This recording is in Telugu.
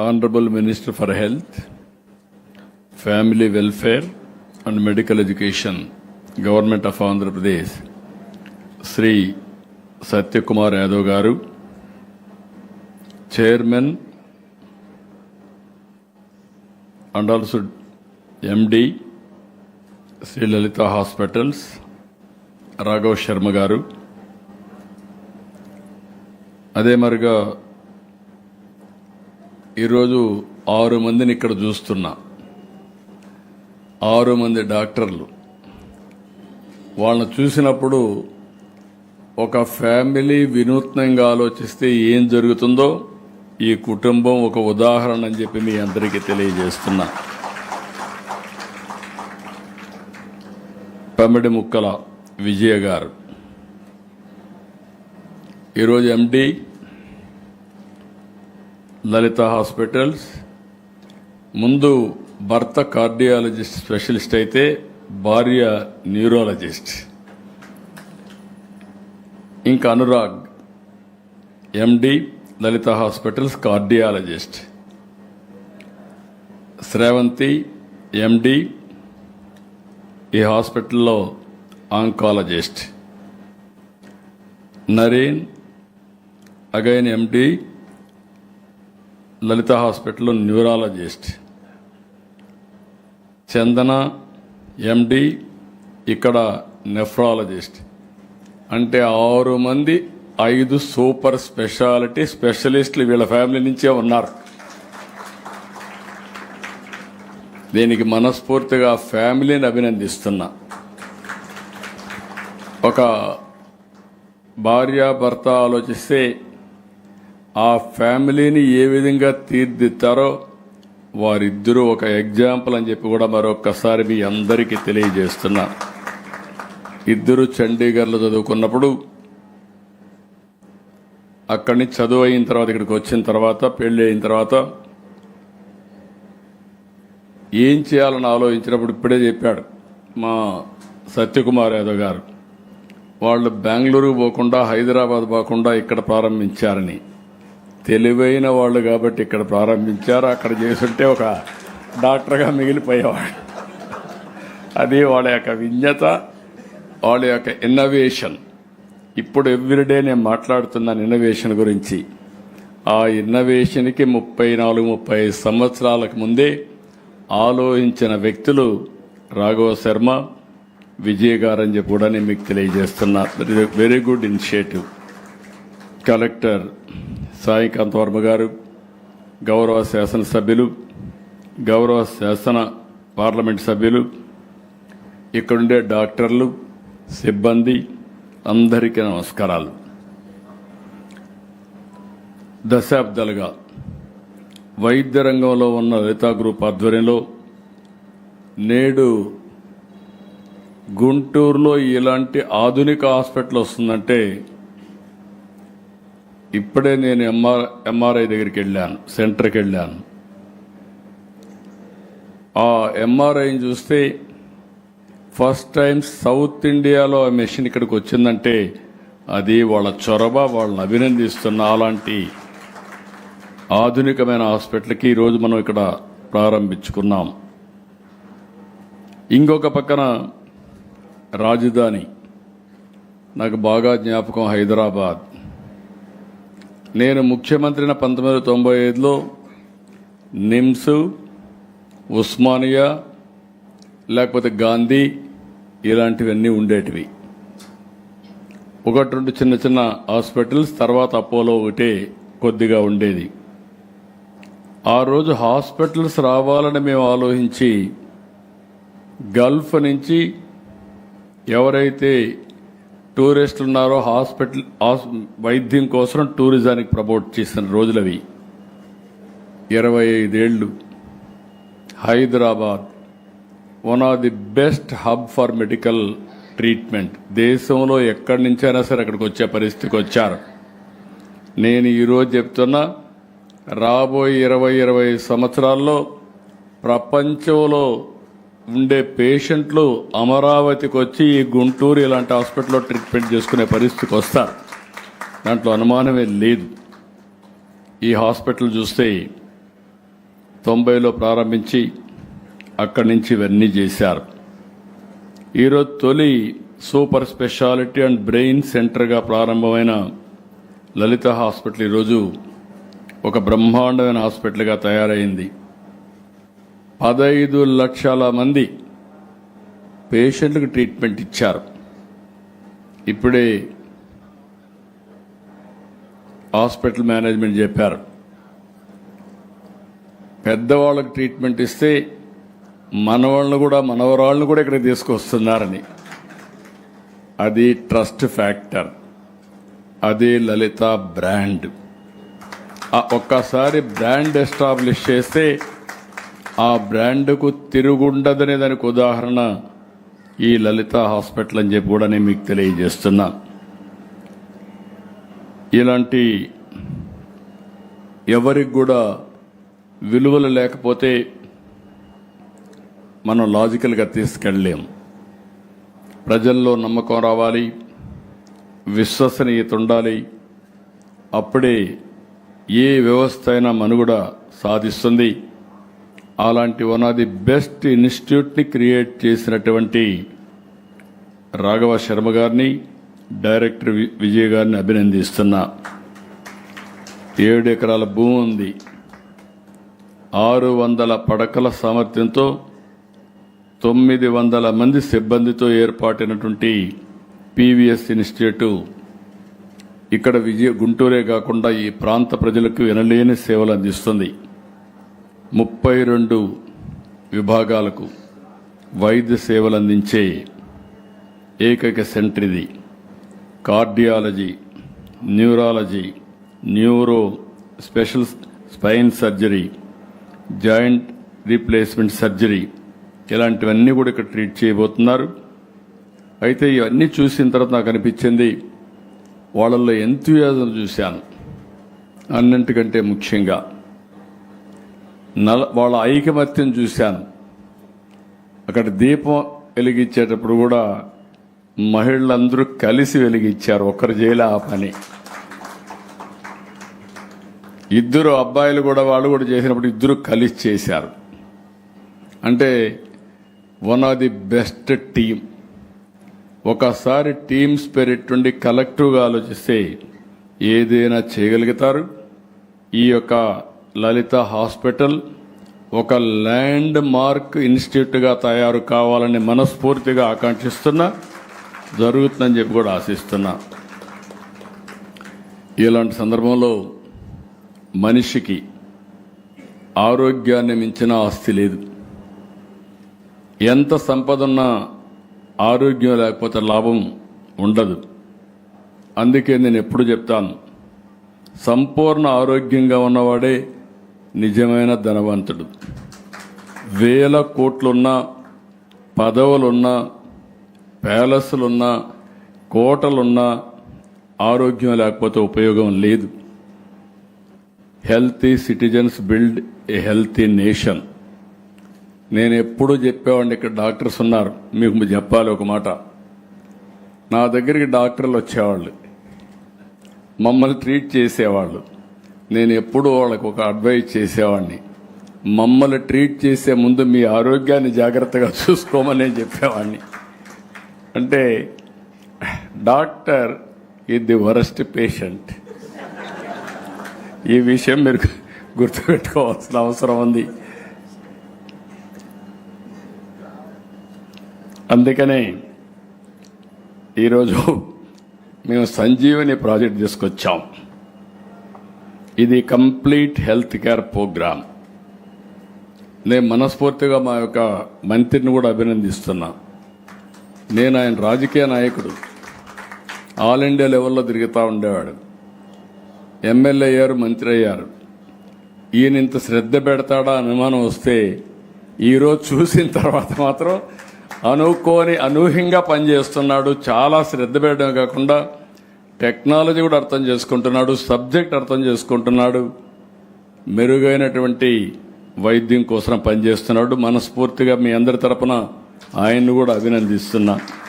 Honorable Minister for Health, Family Welfare and Medical Education, Government of Andhra Pradesh, Sri Satyakumar Yadav Garu, Chairman and also MD, Sri Lalita Hospitals, Raghav Sharma Garu, అదే మరిగా ఈరోజు 6 మందిని ఇక్కడ చూస్తున్నా. 6 మంది డాక్టర్లు. వాళ్ళని చూసినప్పుడు ఒక ఫ్యామిలీ వినూత్నంగా ఆలోచిస్తే ఏం జరుగుతుందో ఈ కుటుంబం ఒక ఉదాహరణ అని చెప్పి మీ అందరికీ తెలియజేస్తున్నా. పమిడి ముక్కల విజయ గారు ఈరోజు ఎండి లలిత హాస్పిటల్స్. ముందు భర్త కార్డియాలజిస్ట్ స్పెషలిస్ట్ అయితే భార్య న్యూరాలజిస్ట్. ఇంకా అనురాగ్ ఎండి లలిత హాస్పిటల్స్ కార్డియాలజిస్ట్. శ్రావంతి ఎండి ఈ హాస్పిటల్లో ఆంకాలజిస్ట్. నరేన్ అగైన్ ఎండి లలిత హాస్పిటల్లో న్యూరాలజిస్ట్. చందన ఎండి ఇక్కడ నెఫ్రాలజిస్ట్. అంటే 6 మంది 5 సూపర్ స్పెషాలిటీ స్పెషలిస్టులు వీళ్ళ ఫ్యామిలీ నుంచే ఉన్నారు. దీనికి మనస్ఫూర్తిగా ఫ్యామిలీని అభినందిస్తున్నా. ఒక భార్యాభర్త ఆలోచిస్తే ఆ ఫ్యామిలీని ఏ విధంగా తీర్దిద్దారో వారిద్దరూ ఒక ఎగ్జాంపుల్ అని చెప్పి కూడా మరొక్కసారి మీ అందరికీ తెలియజేస్తున్నా. ఇద్దరు చండీగఢ్లో చదువుకున్నప్పుడు అక్కడి నుంచి చదువు అయిన తర్వాత ఇక్కడికి వచ్చిన తర్వాత పెళ్లి అయిన తర్వాత ఏం చేయాలని ఆలోచించినప్పుడు ఇప్పుడే చెప్పాడు మా సత్యకుమార్ యాదవ్ గారు. వాళ్ళు బెంగళూరు పోకుండా హైదరాబాద్ పోకుండా ఇక్కడ ప్రారంభించారని. తెలివైన వాళ్ళు కాబట్టి ఇక్కడ ప్రారంభించారు. అక్కడ చేసుంటే ఒక డాక్టర్గా మిగిలిపోయేవాడు. అది వాళ్ళ యొక్క విజ్ఞత, వాళ్ళ యొక్క ఇన్నోవేషన్. ఇప్పుడు ఎవ్రీడే నేను మాట్లాడుతున్నాను ఇన్నోవేషన్ గురించి. ఆ ఇన్నోవేషన్కి 34-35 సంవత్సరాలకు ముందే ఆలోచించిన వ్యక్తులు రాఘవ శర్మ, విజయ్ గారు అని చెప్పి కూడా నేను మీకు తెలియజేస్తున్నా. Very good initiative. Collector Saikanth Varma గారు, గౌరవ శాసనసభ్యులు, గౌరవ శాసన పార్లమెంట్ సభ్యులు, ఇక్కడుండే డాక్టర్లు, సిబ్బంది అందరికీ నమస్కారాలు. దశాబ్దాలుగా వైద్య రంగంలో ఉన్న లలితా గ్రూప్ ఆధ్వర్యంలో నేడు గుంటూరులో ఇలాంటి ఆధునిక హాస్పిటల్ వస్తుందంటే ఇప్పుడే నేను ఎంఆర్ఐ దగ్గరికి వెళ్ళాను, సెంటర్కి వెళ్ళాను. ఆ ఎంఆర్ఐని చూస్తే ఫస్ట్ టైం సౌత్ ఇండియాలో ఆ మెషిన్ ఇక్కడికి వచ్చిందంటే అది వాళ్ళ చొరవ, వాళ్ళని అభినందిస్తున్న. అలాంటి ఆధునికమైన హాస్పిటల్కి ఈరోజు మనం ఇక్కడ ప్రారంభించుకున్నాం. ఇంకొక పక్కన రాజధాని నాకు బాగా జ్ఞాపకం, హైదరాబాద్. నేను ముఖ్యమంత్రిని 1995లో నిమ్స్, ఉస్మానియా లేకపోతే గాంధీ ఇలాంటివన్నీ ఉండేటివి. 1-2 చిన్న చిన్న హాస్పిటల్స్, తర్వాత అపోలో ఒకటే కొద్దిగా ఉండేది. ఆ రోజు హాస్పిటల్స్ రావాలని మేము ఆలోచించి గల్ఫ్ నుంచి ఎవరైతే టూరిస్టులు ఉన్నారో హాస్పిటల్ వైద్యం కోసం టూరిజానికి ప్రమోట్ చేసిన రోజులవి. 25 ఏళ్ళు. Hyderabad one of the best hub for medical treatment. దేశంలో ఎక్కడి నుంచైనా సరే అక్కడికి వచ్చే పరిస్థితికి వచ్చారు. నేను ఈరోజు చెప్తున్నా, రాబోయే 20-25 సంవత్సరాల్లో ప్రపంచంలో ఉండే పేషెంట్లు అమరావతికి వచ్చి ఈ గుంటూరు ఇలాంటి హాస్పిటల్లో ట్రీట్మెంట్ చేసుకునే పరిస్థితికి వస్తారు. దాంట్లో అనుమానమే లేదు. ఈ హాస్పిటల్ చూస్తే 90లో ప్రారంభించి అక్కడి నుంచి ఇవన్నీ చేశారు. ఈరోజు తొలి సూపర్ స్పెషాలిటీ అండ్ బ్రెయిన్ సెంటర్గా ప్రారంభమైన లలిత హాస్పిటల్ ఈరోజు ఒక బ్రహ్మాండమైన హాస్పిటల్గా తయారైంది. 15 లక్షల మంది పేషెంట్లకు ట్రీట్మెంట్ ఇచ్చారు. ఇప్పుడే హాస్పిటల్ మేనేజ్మెంట్ చెప్పారు, పెద్దవాళ్ళకు ట్రీట్మెంట్ ఇస్తే మనవరాళ్ళను కూడా ఇక్కడ తీసుకొస్తున్నారని. అది ట్రస్ట్ ఫ్యాక్టర్, అదే లలిత బ్రాండ్. ఒక్కసారి బ్రాండ్ ఎస్టాబ్లిష్ చేస్తే ఆ బ్రాండ్కు తిరుగుండదనే దానికి ఉదాహరణ ఈ లలిత హాస్పిటల్ అని చెప్పి కూడా నేను మీకు తెలియజేస్తున్నా. ఇలాంటి ఎవరికి కూడా విలువలు లేకపోతే మనం లాజికల్గా తీసుకెళ్ళలేం. ప్రజల్లో నమ్మకం రావాలి, విశ్వసనీయత ఉండాలి. అప్పుడే ఏ వ్యవస్థ అయినా మనుగడ సాధిస్తుంది. అలాంటి వన్ ఆఫ్ ది బెస్ట్ ఇన్స్టిట్యూట్ని క్రియేట్ చేసినటువంటి రాఘవ శర్మ గారిని, డైరెక్టర్ విజయ్ గారిని అభినందిస్తున్నా. 7 ఎకరాల భూమి ఉంది, 600 పడకల సామర్థ్యంతో 900 మంది సిబ్బందితో ఏర్పాటైనటువంటి పీవీఎస్ ఇన్స్టిట్యూట్ ఇక్కడ గుంటూరే కాకుండా ఈ ప్రాంత ప్రజలకు వినలేని సేవలు అందిస్తుంది. 32 విభాగాలకు వైద్య సేవలు అందించే ఏకైక సెంటర్ ఇది. Cardiology, neurology, neuro, special spine surgery, joint replacement surgery, ఇలాంటివన్నీ కూడా ఇక్కడ ట్రీట్ చేయబోతున్నారు. అయితే ఇవన్నీ చూసిన తర్వాత నాకు అనిపించింది, వాళ్ళల్లో ఎంతూయాజం చూశాను. అన్నింటికంటే ముఖ్యంగా వాళ్ళ ఐకమత్యం చూశాను. అక్కడ దీపం వెలిగించేటప్పుడు కూడా మహిళలందరూ కలిసి వెలిగించారు, ఒక్కరు చేయలే ఆ పని. 2 అబ్బాయిలు కూడా వాళ్ళు కూడా చేసినప్పుడు 2 కలిసి చేశారు. అంటే one of the best team. ఒకసారి టీమ్ స్పిరిట్ నుండి కలెక్టివ్గా ఆలోచిస్తే ఏదైనా చేయగలుగుతారు. ఈ యొక్క లలిత హాస్పిటల్ ఒక ల్యాండ్ మార్క్ ఇన్స్టిట్యూట్గా తయారు కావాలని మనస్ఫూర్తిగా ఆకాంక్షిస్తున్నా, జరుగుతుందని చెప్పి కూడా ఆశిస్తున్నా. ఇలాంటి సందర్భంలో మనిషికి ఆరోగ్యాన్ని మించిన ఆస్తి లేదు. ఎంత సంపద ఉన్నా ఆరోగ్యం లేకపోతే లాభం ఉండదు. అందుకే నేను ఎప్పుడు చెప్తాను, సంపూర్ణ ఆరోగ్యంగా ఉన్నవాడే నిజమైన ధనవంతుడు. 1000 కోట్లున్నా, పదవులున్నా, ప్యాలెస్లున్నా, కోటలున్నా ఆరోగ్యం లేకపోతే ఉపయోగం లేదు. Healthy citizens build a healthy nation. నేను ఎప్పుడూ చెప్పేవాడిని, ఇక్కడ డాక్టర్స్ ఉన్నారు, మీకు చెప్పాలి ఒక మాట. నా దగ్గరికి డాక్టర్లు వచ్చేవాళ్ళు, మమ్మల్ని ట్రీట్ చేసేవాళ్ళు. నేను ఎప్పుడూ వాళ్ళకు ఒక అడ్వైజ్ చేసేవాడిని, మమ్మల్ని ట్రీట్ చేసే ముందు మీ ఆరోగ్యాన్ని జాగ్రత్తగా చూసుకోమని నేను చెప్పేవాడిని. అంటే doctor is the worst patient. ఈ విషయం మీరు గుర్తుపెట్టుకోవాల్సిన అవసరం ఉంది. అందుకనే ఈరోజు మేము సంజీవని ప్రాజెక్ట్ తీసుకొచ్చాం. ఇది కంప్లీట్ హెల్త్ కేర్ ప్రోగ్రామ్. నేను మనస్ఫూర్తిగా మా యొక్క మంత్రిని కూడా అభినందిస్తున్నా. నేను ఆయన రాజకీయ నాయకుడు, ఆల్ ఇండియా లెవెల్లో తిరుగుతూ ఉండేవాడు. ఎమ్మెల్యే అయ్యారు, మంత్రి అయ్యారు. ఈయన ఇంత శ్రద్ధ పెడతాడా అనుమానం వస్తే ఈరోజు చూసిన తర్వాత మాత్రం అనూహ్యంగా పనిచేస్తున్నాడు. చాలా శ్రద్ధ పెట్టడం కాకుండా టెక్నాలజీ కూడా అర్థం చేసుకుంటున్నాడు, సబ్జెక్ట్ అర్థం చేసుకుంటున్నాడు, మెరుగైనటువంటి వైద్యం కోసం పనిచేస్తున్నాడు. మనస్ఫూర్తిగా మీ అందరి తరపున ఆయన్ను కూడా అభినందిస్తున్నా.